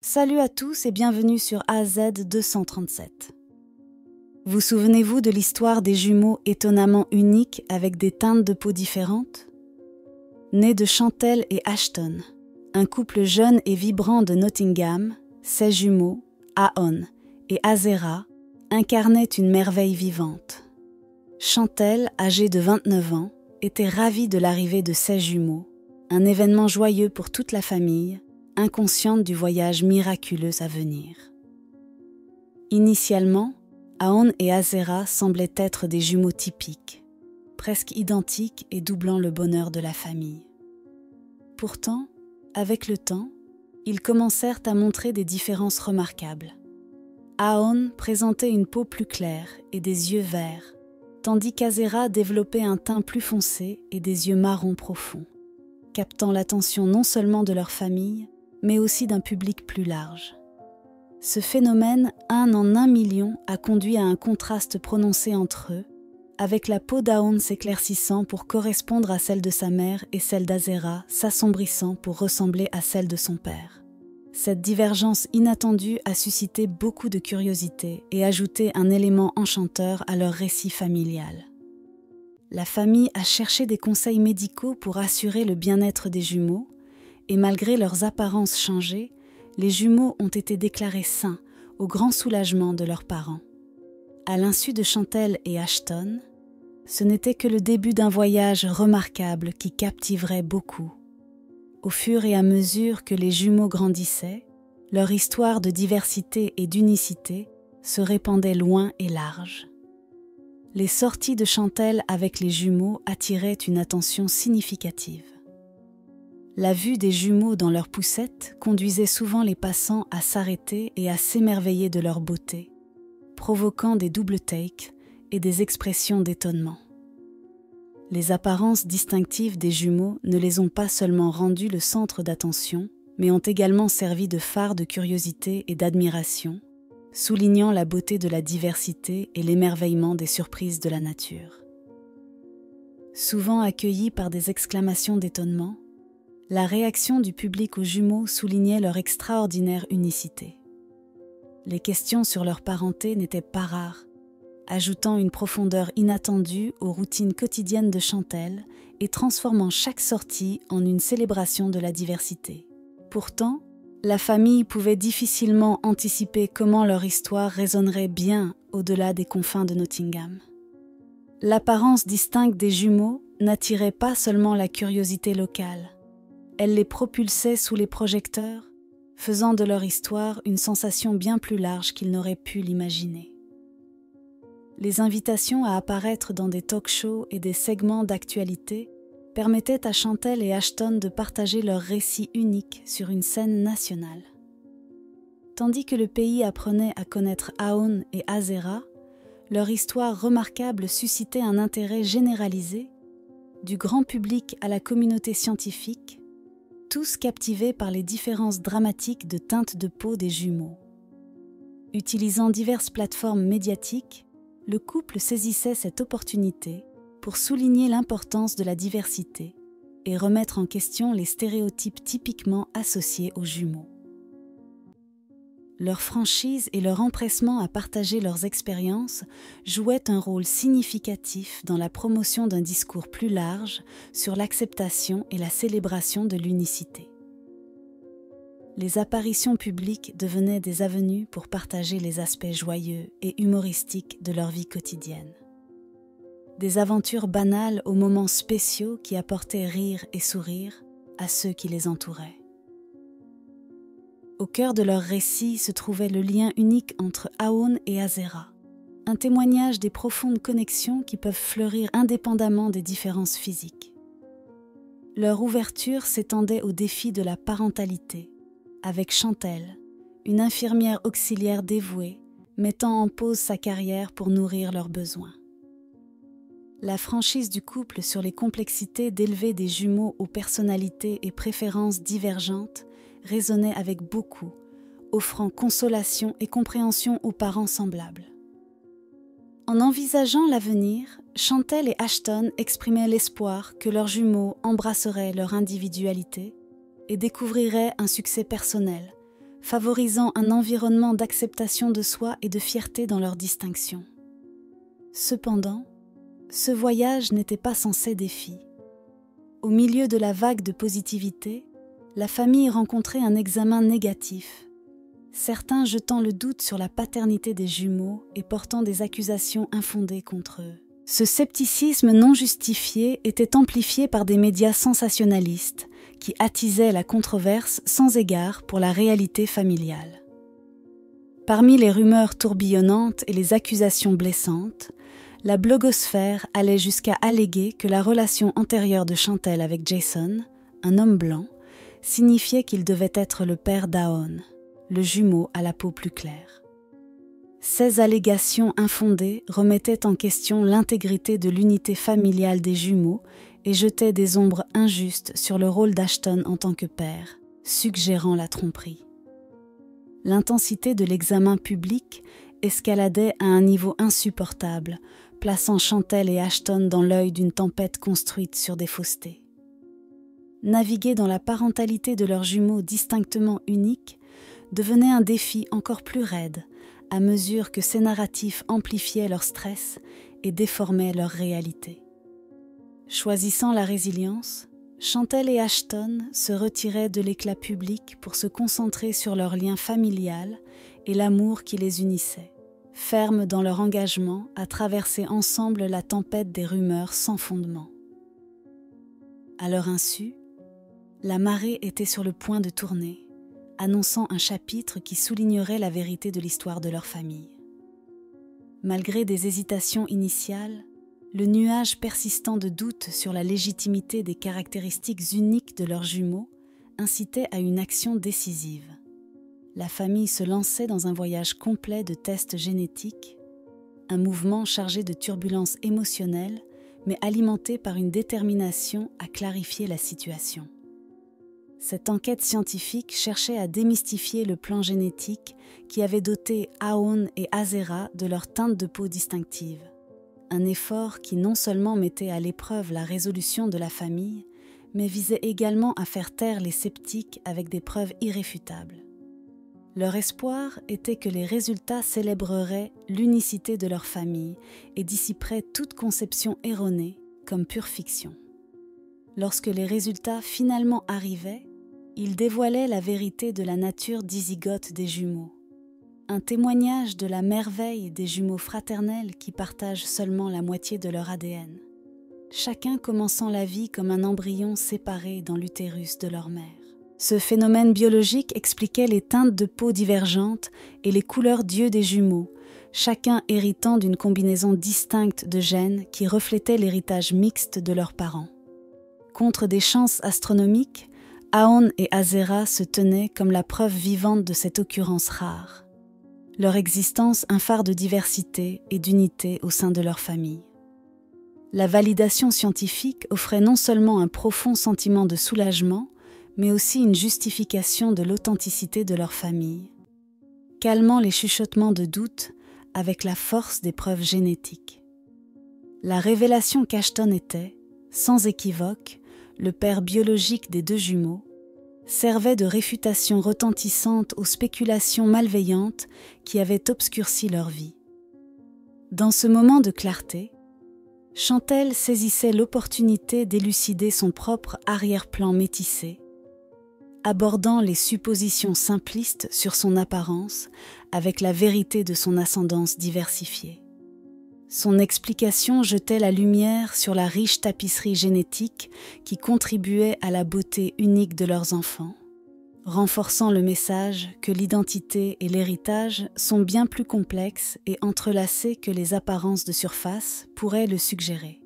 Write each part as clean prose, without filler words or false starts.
Salut à tous et bienvenue sur AZ 237. Vous souvenez-vous de l'histoire des jumeaux étonnamment uniques avec des teintes de peau différentes ? Nés de Chantelle et Ashton, un couple jeune et vibrant de Nottingham, ses jumeaux, Aon et Azera, incarnaient une merveille vivante. Chantelle, âgée de 29 ans, était ravie de l'arrivée de ses jumeaux, un événement joyeux pour toute la famille, inconsciente du voyage miraculeux à venir. Initialement, Aon et Azera semblaient être des jumeaux typiques, presque identiques et doublant le bonheur de la famille. Pourtant, avec le temps, ils commencèrent à montrer des différences remarquables. Aon présentait une peau plus claire et des yeux verts, tandis qu'Azera développait un teint plus foncé et des yeux marrons profonds, captant l'attention non seulement de leur famille, mais aussi d'un public plus large. Ce phénomène, 1 en 1 million, a conduit à un contraste prononcé entre eux, avec la peau d'Aon s'éclaircissant pour correspondre à celle de sa mère et celle d'Azera s'assombrissant pour ressembler à celle de son père. Cette divergence inattendue a suscité beaucoup de curiosité et ajouté un élément enchanteur à leur récit familial. La famille a cherché des conseils médicaux pour assurer le bien-être des jumeaux, et malgré leurs apparences changées, les jumeaux ont été déclarés sains, au grand soulagement de leurs parents. À l'insu de Chantelle et Ashton, ce n'était que le début d'un voyage remarquable qui captiverait beaucoup. Au fur et à mesure que les jumeaux grandissaient, leur histoire de diversité et d'unicité se répandait loin et large. Les sorties de Chantelle avec les jumeaux attiraient une attention significative. La vue des jumeaux dans leur poussette conduisait souvent les passants à s'arrêter et à s'émerveiller de leur beauté, provoquant des double takes et des expressions d'étonnement. Les apparences distinctives des jumeaux ne les ont pas seulement rendus le centre d'attention, mais ont également servi de phare de curiosité et d'admiration, soulignant la beauté de la diversité et l'émerveillement des surprises de la nature. Souvent accueillis par des exclamations d'étonnement, la réaction du public aux jumeaux soulignait leur extraordinaire unicité. Les questions sur leur parenté n'étaient pas rares, ajoutant une profondeur inattendue aux routines quotidiennes de Chantelle et transformant chaque sortie en une célébration de la diversité. Pourtant, la famille pouvait difficilement anticiper comment leur histoire résonnerait bien au-delà des confins de Nottingham. L'apparence distincte des jumeaux n'attirait pas seulement la curiosité locale. Elle les propulsait sous les projecteurs, faisant de leur histoire une sensation bien plus large qu'ils n'auraient pu l'imaginer. Les invitations à apparaître dans des talk-shows et des segments d'actualité permettaient à Chantelle et Ashton de partager leur récit unique sur une scène nationale. Tandis que le pays apprenait à connaître Aon et Azera, leur histoire remarquable suscitait un intérêt généralisé, du grand public à la communauté scientifique, tous captivés par les différences dramatiques de teinte de peau des jumeaux. Utilisant diverses plateformes médiatiques, le couple saisissait cette opportunité pour souligner l'importance de la diversité et remettre en question les stéréotypes typiquement associés aux jumeaux. Leur franchise et leur empressement à partager leurs expériences jouaient un rôle significatif dans la promotion d'un discours plus large sur l'acceptation et la célébration de l'unicité. Les apparitions publiques devenaient des avenues pour partager les aspects joyeux et humoristiques de leur vie quotidienne. Des aventures banales aux moments spéciaux qui apportaient rire et sourire à ceux qui les entouraient. Au cœur de leur récit se trouvait le lien unique entre Aon et Azera, un témoignage des profondes connexions qui peuvent fleurir indépendamment des différences physiques. Leur ouverture s'étendait au défi de la parentalité, avec Chantelle, une infirmière auxiliaire dévouée, mettant en pause sa carrière pour nourrir leurs besoins. La franchise du couple sur les complexités d'élever des jumeaux aux personnalités et préférences divergentes résonnait avec beaucoup, offrant consolation et compréhension aux parents semblables. En envisageant l'avenir, Chantelle et Ashton exprimaient l'espoir que leurs jumeaux embrasseraient leur individualité et découvriraient un succès personnel, favorisant un environnement d'acceptation de soi et de fierté dans leur distinction. Cependant, ce voyage n'était pas sans ses défis. Au milieu de la vague de positivité, la famille rencontrait un examen négatif, certains jetant le doute sur la paternité des jumeaux et portant des accusations infondées contre eux. Ce scepticisme non justifié était amplifié par des médias sensationnalistes qui attisaient la controverse sans égard pour la réalité familiale. Parmi les rumeurs tourbillonnantes et les accusations blessantes, la blogosphère allait jusqu'à alléguer que la relation antérieure de Chantel avec Jason, un homme blanc, signifiait qu'il devait être le père d'Aaron, le jumeau à la peau plus claire. Ces allégations infondées remettaient en question l'intégrité de l'unité familiale des jumeaux et jetaient des ombres injustes sur le rôle d'Ashton en tant que père, suggérant la tromperie. L'intensité de l'examen public escaladait à un niveau insupportable, plaçant Chantel et Ashton dans l'œil d'une tempête construite sur des faussetés. Naviguer dans la parentalité de leurs jumeaux distinctement uniques devenait un défi encore plus raide à mesure que ces narratifs amplifiaient leur stress et déformaient leur réalité. Choisissant la résilience, Chantel et Ashton se retiraient de l'éclat public pour se concentrer sur leur lien familial et l'amour qui les unissait, fermes dans leur engagement à traverser ensemble la tempête des rumeurs sans fondement. À leur insu, la marée était sur le point de tourner, annonçant un chapitre qui soulignerait la vérité de l'histoire de leur famille. Malgré des hésitations initiales, le nuage persistant de doute sur la légitimité des caractéristiques uniques de leurs jumeaux incitait à une action décisive. La famille se lançait dans un voyage complet de tests génétiques, un mouvement chargé de turbulences émotionnelles, mais alimenté par une détermination à clarifier la situation. Cette enquête scientifique cherchait à démystifier le plan génétique qui avait doté Aaron et Azera de leur teinte de peau distinctive. Un effort qui non seulement mettait à l'épreuve la résolution de la famille, mais visait également à faire taire les sceptiques avec des preuves irréfutables. Leur espoir était que les résultats célébreraient l'unicité de leur famille et dissiperaient toute conception erronée comme pure fiction. Lorsque les résultats finalement arrivaient, ils dévoilaient la vérité de la nature dizygote des jumeaux. Un témoignage de la merveille des jumeaux fraternels qui partagent seulement la moitié de leur ADN, chacun commençant la vie comme un embryon séparé dans l'utérus de leur mère. Ce phénomène biologique expliquait les teintes de peau divergentes et les couleurs d'yeux des jumeaux, chacun héritant d'une combinaison distincte de gènes qui reflétait l'héritage mixte de leurs parents. Contre des chances astronomiques, Aaron et Azera se tenaient comme la preuve vivante de cette occurrence rare. Leur existence un phare de diversité et d'unité au sein de leur famille. La validation scientifique offrait non seulement un profond sentiment de soulagement, mais aussi une justification de l'authenticité de leur famille, calmant les chuchotements de doute avec la force des preuves génétiques. La révélation qu'Ashton était, sans équivoque, le père biologique des deux jumeaux, servait de réfutation retentissante aux spéculations malveillantes qui avaient obscurci leur vie. Dans ce moment de clarté, Chantel saisissait l'opportunité d'élucider son propre arrière-plan métissé, abordant les suppositions simplistes sur son apparence avec la vérité de son ascendance diversifiée. Son explication jetait la lumière sur la riche tapisserie génétique qui contribuait à la beauté unique de leurs enfants, renforçant le message que l'identité et l'héritage sont bien plus complexes et entrelacés que les apparences de surface pourraient le suggérer.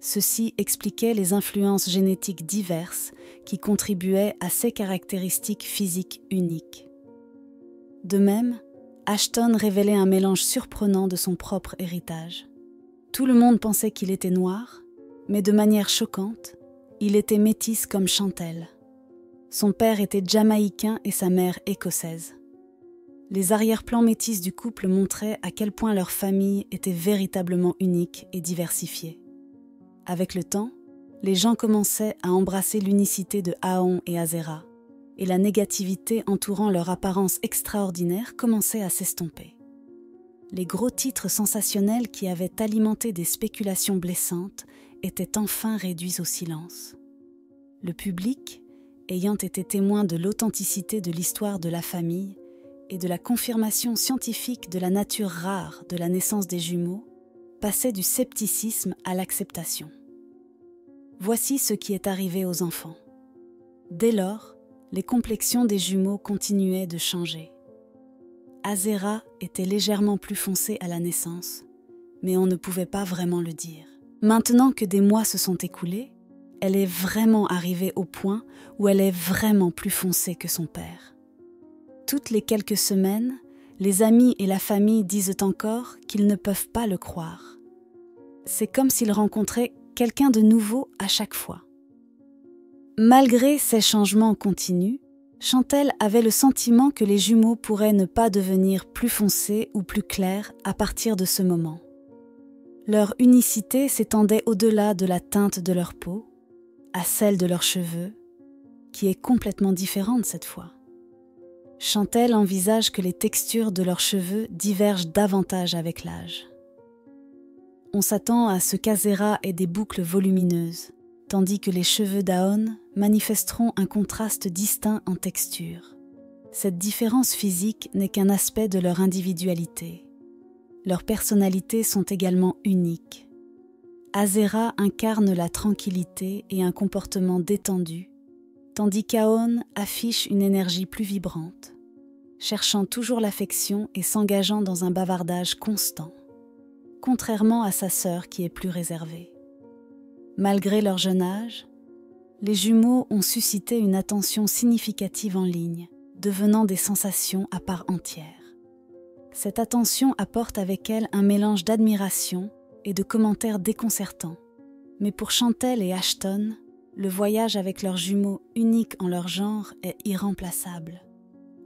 Ceci expliquait les influences génétiques diverses qui contribuaient à ces caractéristiques physiques uniques. De même, Ashton révélait un mélange surprenant de son propre héritage. Tout le monde pensait qu'il était noir, mais de manière choquante, il était métis comme Chantel. Son père était jamaïcain et sa mère écossaise. Les arrière-plans métis du couple montraient à quel point leur famille était véritablement unique et diversifiée. Avec le temps, les gens commençaient à embrasser l'unicité de Aaron et Azera, et la négativité entourant leur apparence extraordinaire commençait à s'estomper. Les gros titres sensationnels qui avaient alimenté des spéculations blessantes étaient enfin réduits au silence. Le public, ayant été témoin de l'authenticité de l'histoire de la famille et de la confirmation scientifique de la nature rare de la naissance des jumeaux, passait du scepticisme à l'acceptation. Voici ce qui est arrivé aux enfants. Dès lors, les complexions des jumeaux continuaient de changer. Azera était légèrement plus foncée à la naissance, mais on ne pouvait pas vraiment le dire. Maintenant que des mois se sont écoulés, elle est vraiment arrivée au point où elle est vraiment plus foncée que son père. Toutes les quelques semaines, les amis et la famille disent encore qu'ils ne peuvent pas le croire. C'est comme s'ils rencontraient quelqu'un de nouveau à chaque fois. Malgré ces changements continus, Chantelle avait le sentiment que les jumeaux pourraient ne pas devenir plus foncés ou plus clairs à partir de ce moment. Leur unicité s'étendait au-delà de la teinte de leur peau, à celle de leurs cheveux, qui est complètement différente cette fois. Chantelle envisage que les textures de leurs cheveux divergent davantage avec l'âge. On s'attend à ce qu'Azera ait des boucles volumineuses, tandis que les cheveux d'Aon manifesteront un contraste distinct en texture. Cette différence physique n'est qu'un aspect de leur individualité. Leurs personnalités sont également uniques. Azera incarne la tranquillité et un comportement détendu, tandis qu'Aon affiche une énergie plus vibrante, cherchant toujours l'affection et s'engageant dans un bavardage constant, contrairement à sa sœur qui est plus réservée. Malgré leur jeune âge, les jumeaux ont suscité une attention significative en ligne, devenant des sensations à part entière. Cette attention apporte avec elle un mélange d'admiration et de commentaires déconcertants. Mais pour Chantelle et Ashton, le voyage avec leurs jumeaux uniques en leur genre est irremplaçable.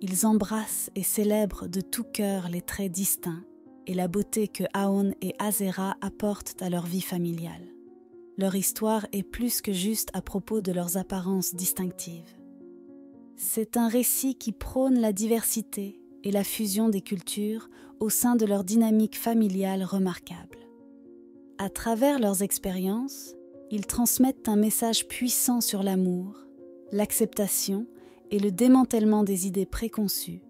Ils embrassent et célèbrent de tout cœur les traits distincts et la beauté que Aon et Azera apportent à leur vie familiale. Leur histoire est plus que juste à propos de leurs apparences distinctives. C'est un récit qui prône la diversité et la fusion des cultures au sein de leur dynamique familiale remarquable. À travers leurs expériences, ils transmettent un message puissant sur l'amour, l'acceptation et le démantèlement des idées préconçues,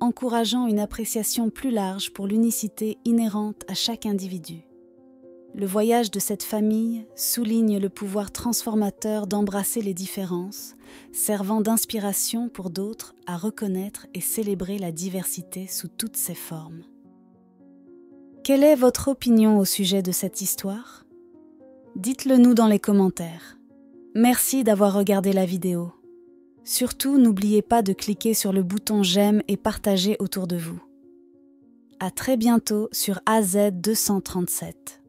encourageant une appréciation plus large pour l'unicité inhérente à chaque individu. Le voyage de cette famille souligne le pouvoir transformateur d'embrasser les différences, servant d'inspiration pour d'autres à reconnaître et célébrer la diversité sous toutes ses formes. Quelle est votre opinion au sujet de cette histoire ? Dites-le nous dans les commentaires. Merci d'avoir regardé la vidéo. Surtout, n'oubliez pas de cliquer sur le bouton j'aime et partager autour de vous. À très bientôt sur AZ237.